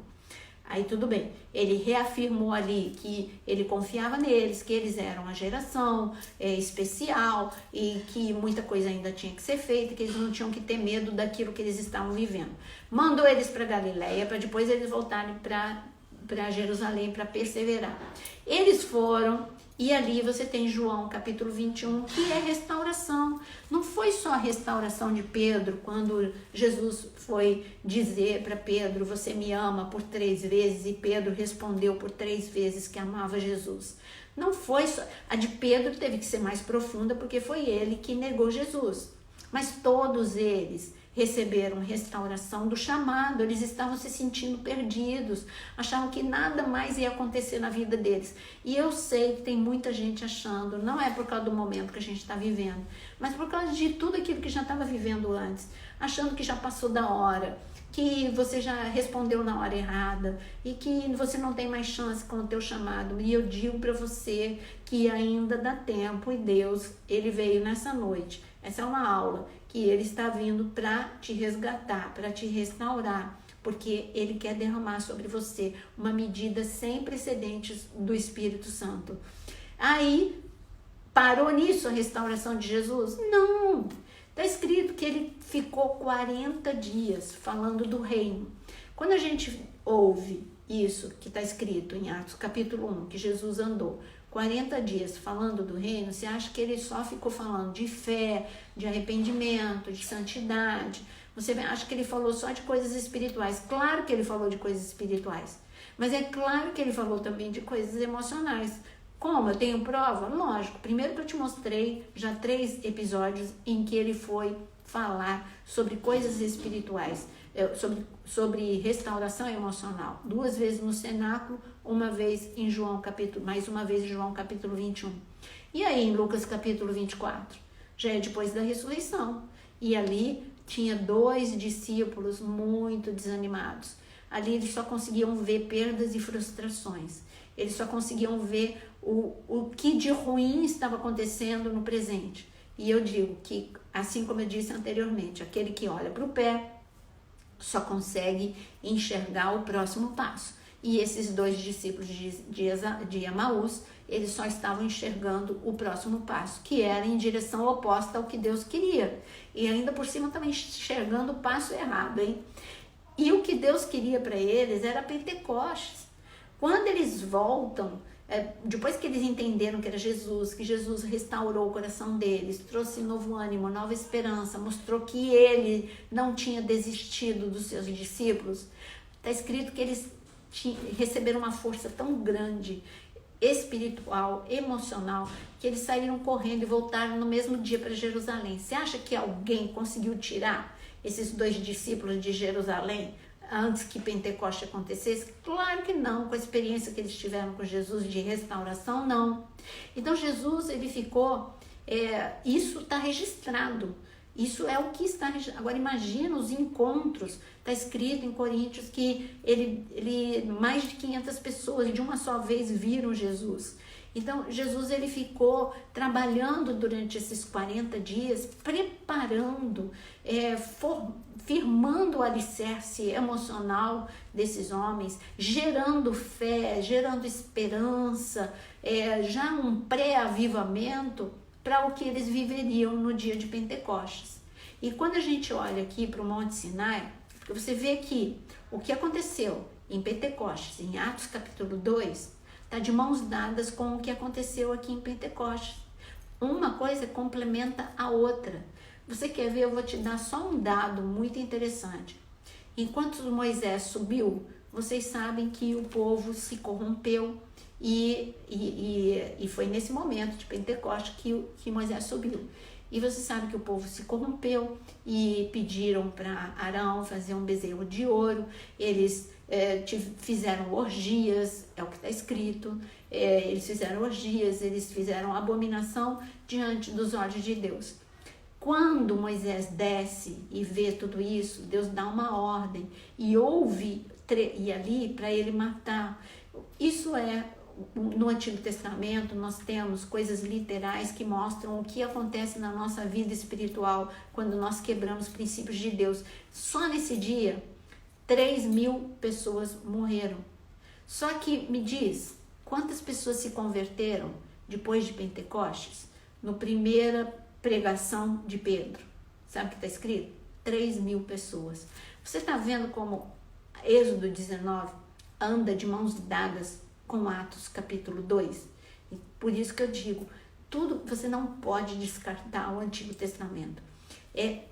Aí tudo bem, ele reafirmou ali que ele confiava neles, que eles eram a geração especial e que muita coisa ainda tinha que ser feita, que eles não tinham que ter medo daquilo que eles estavam vivendo. Mandou eles para Galileia para depois eles voltarem para Jerusalém para perseverar. Eles foram, e ali você tem João capítulo 21, que é restauração. Não foi só a restauração de Pedro, quando Jesus foi dizer para Pedro: você me ama, por 3 vezes, e Pedro respondeu por 3 vezes que amava Jesus. Não foi só. A de Pedro teve que ser mais profunda, porque foi ele que negou Jesus. Mas todos eles receberam restauração do chamado. Eles estavam se sentindo perdidos, achavam que nada mais ia acontecer na vida deles. E eu sei que tem muita gente achando, não é por causa do momento que a gente está vivendo, mas por causa de tudo aquilo que já estava vivendo antes, achando que já passou da hora, que você já respondeu na hora errada e que você não tem mais chance com o teu chamado. E eu digo para você que ainda dá tempo, e Deus, ele veio nessa noite. Essa é uma aula que ele está vindo para te resgatar, para te restaurar, porque ele quer derramar sobre você uma medida sem precedentes do Espírito Santo. Aí, parou nisso a restauração de Jesus? Não! Está escrito que ele ficou 40 dias falando do reino. Quando a gente ouve isso que está escrito em Atos capítulo 1, que Jesus andou 40 dias falando do reino, você acha que ele só ficou falando de fé, de arrependimento, de santidade? Você acha que ele falou só de coisas espirituais? Claro que ele falou de coisas espirituais, mas é claro que ele falou também de coisas emocionais. Como? Eu tenho prova? Lógico. Primeiro que eu te mostrei já 3 episódios em que ele foi falar sobre coisas espirituais, sobre restauração emocional. 2 vezes no cenáculo, uma vez em João capítulo, mais uma vez em João capítulo 21. E aí em Lucas capítulo 24, já é depois da ressurreição. E ali tinha 2 discípulos muito desanimados. Ali eles só conseguiam ver perdas e frustrações. Eles só conseguiam ver o que de ruim estava acontecendo no presente. E eu digo que, assim como eu disse anteriormente, aquele que olha para o pé só consegue enxergar o próximo passo. E esses 2 discípulos de Emaús, eles só estavam enxergando o próximo passo, que era em direção oposta ao que Deus queria. E ainda por cima estavam enxergando o passo errado, hein? E o que Deus queria para eles era Pentecostes. Quando eles voltam, depois que eles entenderam que era Jesus, que Jesus restaurou o coração deles, trouxe novo ânimo, nova esperança, mostrou que ele não tinha desistido dos seus discípulos, está escrito que eles receberam uma força tão grande, espiritual, emocional, que eles saíram correndo e voltaram no mesmo dia para Jerusalém. Você acha que alguém conseguiu tirar esses 2 discípulos de Jerusalém antes que Pentecoste acontecesse? Claro que não, com a experiência que eles tiveram com Jesus de restauração, não. Então Jesus, ele ficou, isso está registrado, isso é o que está registrado. Agora imagina os encontros, está escrito em Coríntios que mais de 500 pessoas de uma só vez viram Jesus. Então Jesus, ele ficou trabalhando durante esses 40 dias, preparando, firmando o alicerce emocional desses homens, gerando fé, gerando esperança, já um pré-avivamento para o que eles viveriam no dia de Pentecostes. E quando a gente olha aqui para o Monte Sinai, você vê que o que aconteceu em Pentecostes, em Atos capítulo 2, está de mãos dadas com o que aconteceu aqui em Pentecostes. Uma coisa complementa a outra. Você quer ver? Eu vou te dar só um dado muito interessante. Enquanto Moisés subiu, vocês sabem que o povo se corrompeu e foi nesse momento de Pentecostes que Moisés subiu. E você sabe que o povo se corrompeu e pediram para Arão fazer um bezerro de ouro. Eles fizeram orgias, é o que está escrito. Eles fizeram orgias, eles fizeram abominação diante dos olhos de Deus. Quando Moisés desce e vê tudo isso, Deus dá uma ordem e ouve e ali para ele matar. Isso no Antigo Testamento nós temos coisas literais que mostram o que acontece na nossa vida espiritual quando nós quebramos princípios de Deus. Só nesse dia, 3.000 pessoas morreram. Só que me diz, quantas pessoas se converteram depois de Pentecostes? No primeira pregação de Pedro. Sabe o que está escrito? 3.000 pessoas. Você está vendo como Êxodo 19 anda de mãos dadas com Atos capítulo 2. E por isso que eu digo, tudo você não pode descartar o Antigo Testamento.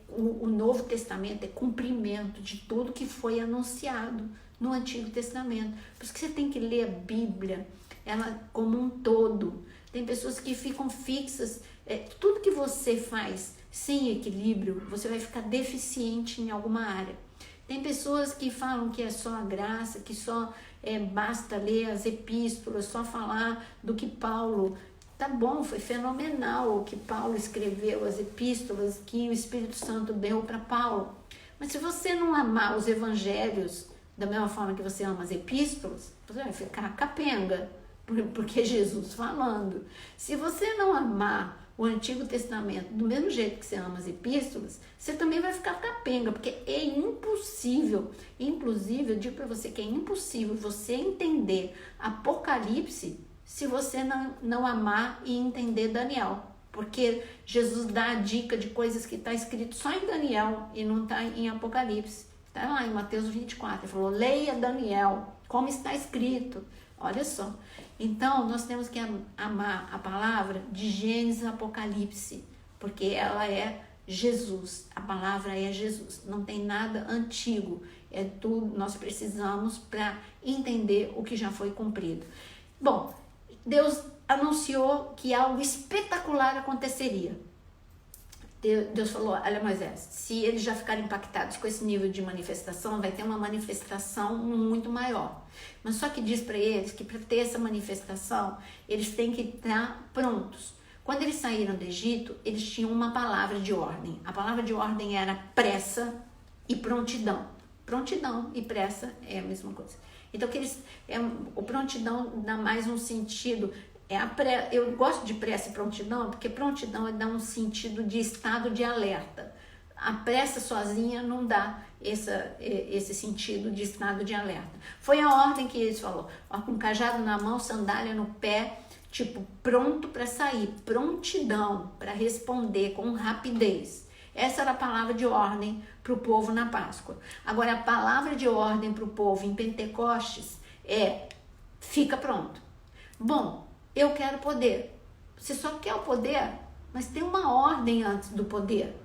O Novo Testamento é cumprimento de tudo que foi anunciado no Antigo Testamento. Por isso que você tem que ler a Bíblia, ela como um todo. Tem pessoas que ficam fixas, tudo que você faz sem equilíbrio, você vai ficar deficiente em alguma área. Tem pessoas que falam que é só a graça, que só basta ler as epístolas, só falar do que Paulo... Tá bom, foi fenomenal o que Paulo escreveu, as epístolas que o Espírito Santo deu para Paulo. Mas se você não amar os evangelhos da mesma forma que você ama as epístolas, você vai ficar capenga, porque é Jesus falando. Se você não amar o Antigo Testamento do mesmo jeito que você ama as epístolas, você também vai ficar capenga, porque é impossível. Inclusive, eu digo para você que é impossível você entender Apocalipse se você não amar e entender Daniel. Porque Jesus dá a dica de coisas que está escrito só em Daniel e não está em Apocalipse. Está lá em Mateus 24, ele falou, leia Daniel, como está escrito. Olha só. Então, nós temos que amar a palavra de Gênesis a Apocalipse, porque ela é Jesus, a palavra é Jesus, não tem nada antigo, é tudo, nós precisamos para entender o que já foi cumprido. Bom, Deus anunciou que algo espetacular aconteceria. Deus falou, olha Moisés, se eles já ficarem impactados com esse nível de manifestação, vai ter uma manifestação muito maior. Mas só que diz para eles que para ter essa manifestação, eles têm que estar prontos. Quando eles saíram do Egito, eles tinham uma palavra de ordem. A palavra de ordem era pressa e prontidão. Prontidão e pressa é a mesma coisa. Então, o prontidão dá mais um sentido... Eu gosto de pressa e prontidão, porque prontidão dá um sentido de estado de alerta. A pressa sozinha não dá esse sentido de estado de alerta. Foi a ordem que eles falaram, com cajado na mão, sandália no pé, tipo, pronto para sair, prontidão para responder com rapidez. Essa era a palavra de ordem para o povo na Páscoa. Agora, a palavra de ordem para o povo em Pentecostes é, fica pronto. Bom, eu quero poder. Você só quer o poder, mas tem uma ordem antes do poder.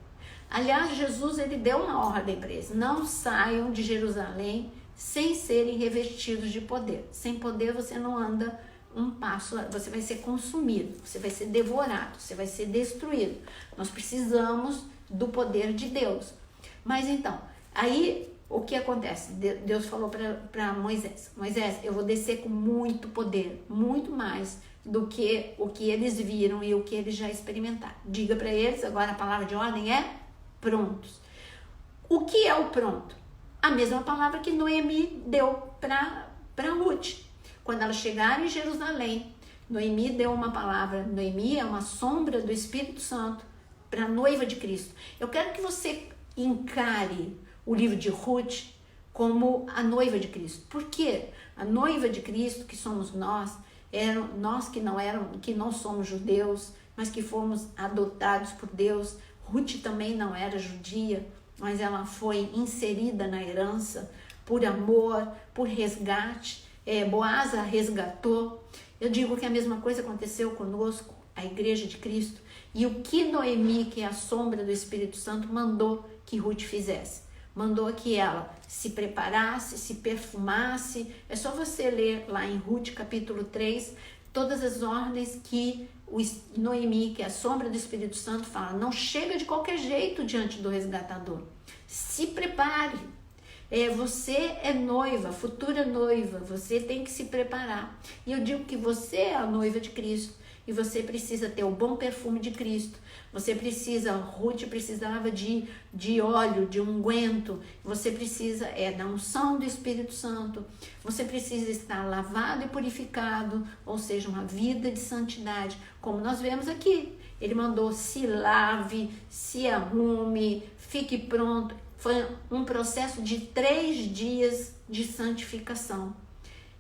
Aliás, Jesus ele deu uma ordem para eles. Não saiam de Jerusalém sem serem revestidos de poder. Sem poder você não anda um passo, você vai ser consumido, você vai ser devorado, você vai ser destruído. Nós precisamos do poder de Deus. Mas então, aí o que acontece? Deus falou para Moisés, Moisés, eu vou descer com muito poder, muito mais do que o que eles viram e o que eles já experimentaram. Diga para eles, agora a palavra de ordem é prontos. O que é o pronto? A mesma palavra que Noemi deu para Ruth. Quando elas chegaram em Jerusalém, Noemi deu uma palavra. Noemi é uma sombra do Espírito Santo para a noiva de Cristo. Eu quero que você encare o livro de Ruth como a noiva de Cristo. Por quê? A noiva de Cristo, que somos nós que não somos judeus, mas que fomos adotados por Deus. Ruth também não era judia, mas ela foi inserida na herança por amor, por resgate. Boaz a resgatou. Eu digo que a mesma coisa aconteceu conosco, a Igreja de Cristo. E o que Noemi, que é a sombra do Espírito Santo, mandou que Ruth fizesse? mandou que ela se preparasse, se perfumasse. É só você ler lá em Ruth capítulo 3, todas as ordens que Noemi, que é a sombra do Espírito Santo, fala. Não chega de qualquer jeito diante do resgatador. Se prepare. Você é noiva, futura noiva, você tem que se preparar. E eu digo que você é a noiva de Cristo e você precisa ter o bom perfume de Cristo. Você precisa, Ruth precisava de óleo, de unguento. Você precisa da unção do Espírito Santo. Você precisa estar lavado e purificado, ou seja, uma vida de santidade, como nós vemos aqui. Ele mandou: se lave, se arrume, fique pronto. Foi um processo de 3 dias de santificação.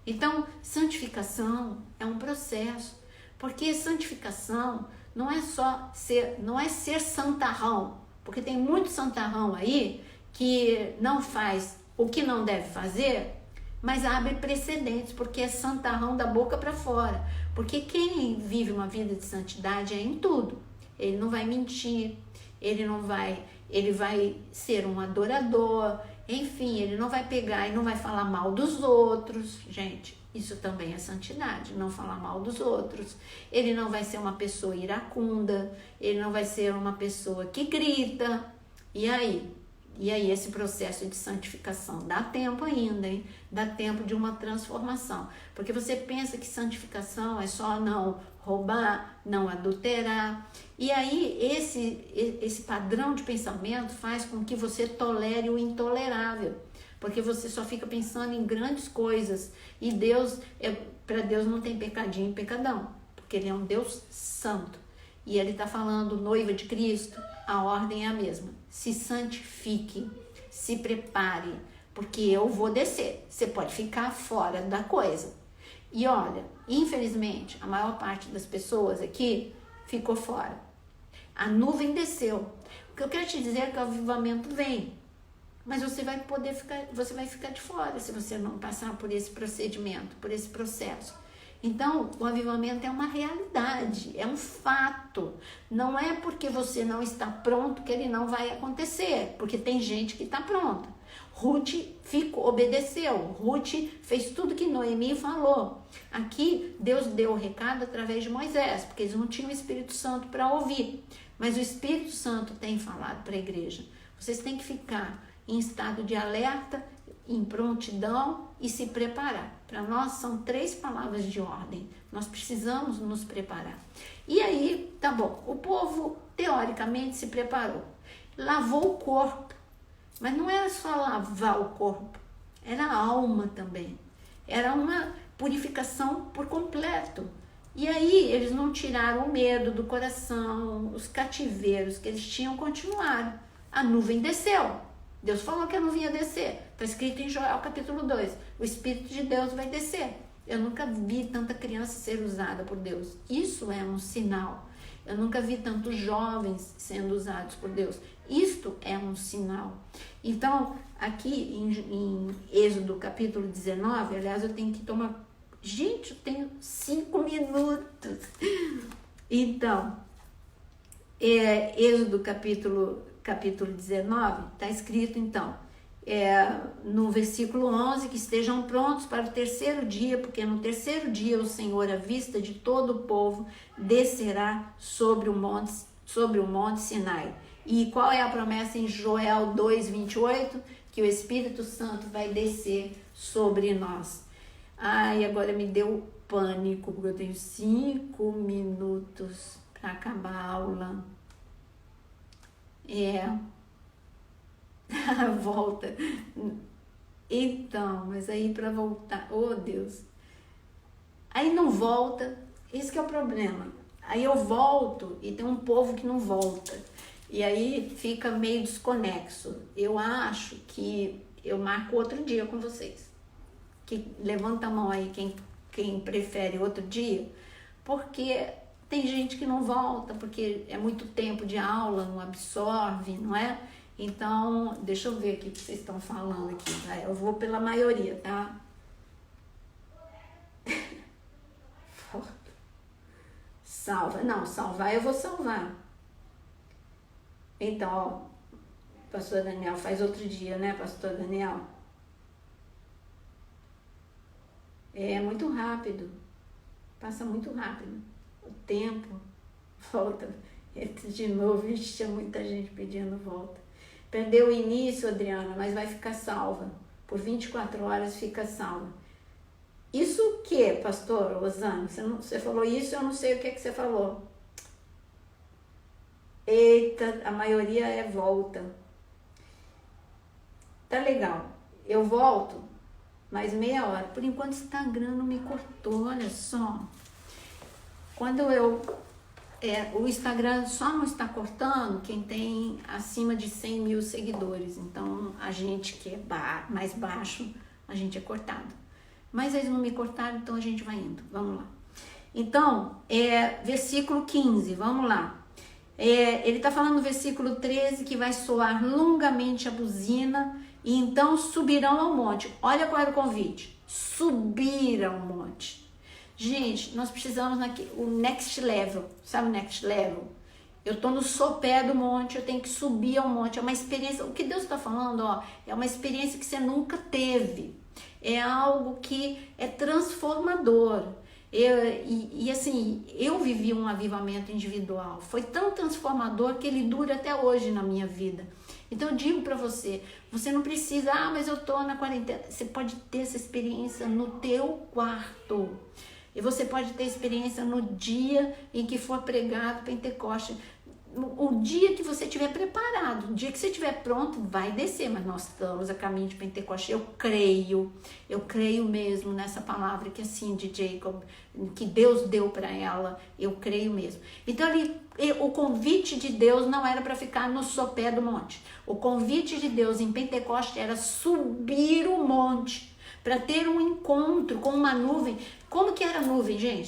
Então, santificação é um processo, porque santificação não é ser santarrão, porque tem muito santarrão aí que não faz o que não deve fazer, mas abre precedentes, porque é santarrão da boca para fora. Porque quem vive uma vida de santidade é em tudo. Ele não vai mentir, ele vai ser um adorador, enfim, ele não vai pegar e não vai falar mal dos outros. Gente, isso também é santidade, não falar mal dos outros. Ele não vai ser uma pessoa iracunda, ele não vai ser uma pessoa que grita. E aí, esse processo de santificação dá tempo ainda, hein? Dá tempo de uma transformação. Porque você pensa que santificação é só não roubar, não adulterar. E aí esse padrão de pensamento faz com que você tolere o intolerável. Porque você só fica pensando em grandes coisas. E para Deus não tem pecadinho e pecadão. Porque Ele é um Deus santo. E Ele está falando, noiva de Cristo, a ordem é a mesma. Se santifique, se prepare, porque eu vou descer. Você pode ficar fora da coisa. E olha, infelizmente, a maior parte das pessoas aqui ficou fora. A nuvem desceu. O que eu quero te dizer é que o avivamento vem. Mas você vai ficar de fora se você não passar por esse procedimento, por esse processo. Então, o avivamento é uma realidade, é um fato. Não é porque você não está pronto que ele não vai acontecer, porque tem gente que está pronta. Ruth obedeceu, Ruth fez tudo que Noemi falou. Aqui, Deus deu o recado através de Moisés, porque eles não tinham o Espírito Santo para ouvir. Mas o Espírito Santo tem falado para a igreja. Vocês têm que ficar em estado de alerta, em prontidão e se preparar. Para nós são 3 palavras de ordem. Nós precisamos nos preparar. E aí, tá bom, o povo teoricamente se preparou. Lavou o corpo. Mas não era só lavar o corpo, era a alma também. Era uma purificação por completo. E aí eles não tiraram o medo do coração, os cativeiros que eles tinham continuaram. A nuvem desceu. Deus falou que a nuvem ia descer. Está escrito em Joel capítulo 2. O Espírito de Deus vai descer. Eu nunca vi tanta criança ser usada por Deus. Isso é um sinal. Eu nunca vi tantos jovens sendo usados por Deus. Isto é um sinal. Então, aqui em Êxodo capítulo 19, aliás, eu tenho que tomar... Gente, eu tenho 5 minutos. Então, Êxodo capítulo 19, está escrito então, no versículo 11, que estejam prontos para o 3º dia, porque no 3º dia o Senhor, à vista de todo o povo, descerá sobre o monte Sinai. E qual é a promessa em Joel 2:28? Que o Espírito Santo vai descer sobre nós. Ai, agora me deu pânico, porque eu tenho 5 minutos para acabar a aula. Volta. Então, mas aí para voltar, oh Deus, aí não volta, esse que é o problema. Aí eu volto e tem um povo que não volta, e aí fica meio desconexo. Eu acho que eu marco outro dia com vocês. Que levanta a mão aí quem prefere outro dia, porque tem gente que não volta, porque é muito tempo de aula, não absorve, não é? Então, deixa eu ver aqui o que vocês estão falando aqui, tá? Eu vou pela maioria, tá? Salva. Não, salvar eu vou salvar. Então, ó, pastor Daniel? Faz outro dia, né, pastor Daniel? É muito rápido, passa muito rápido. O tempo volta. De novo, tinha muita gente pedindo volta. Perdeu o início, Adriana, mas vai ficar salva. Por 24 horas fica salva. Isso o que, pastor Rosana? Você falou isso, eu não sei o que você falou. Eita, a maioria é volta. Tá legal. Eu volto mais meia hora. Por enquanto o Instagram não me cortou, olha só. Quando o Instagram só não está cortando quem tem acima de 100 mil seguidores. Então, a gente que é mais baixo, a gente é cortado. Mas eles não me cortaram, então a gente vai indo. Vamos lá. Então, versículo 15, vamos lá. Ele está falando no versículo 13 que vai soar longamente a buzina e então subirão ao monte. Olha qual era o convite. Subir ao monte. Gente, nós precisamos o next level. Sabe o next level? Eu estou no sopé do monte, eu tenho que subir ao monte. É uma experiência, o que Deus está falando, é uma experiência que você nunca teve. É algo que é transformador. Assim, eu vivi um avivamento individual. Foi tão transformador que ele dura até hoje na minha vida. Então eu digo para você, você não precisa, mas eu estou na quarentena. Você pode ter essa experiência no teu quarto. E você pode ter experiência no dia em que for pregado Pentecoste. O dia que você estiver preparado, o dia que você estiver pronto, vai descer. Mas nós estamos a caminho de Pentecoste. Eu creio mesmo nessa palavra que assim de Jacob, que Deus deu para ela. Eu creio mesmo. Então o convite de Deus não era para ficar no sopé do monte. O convite de Deus em Pentecoste era subir o monte, para ter um encontro com uma nuvem. Como que era a nuvem, gente?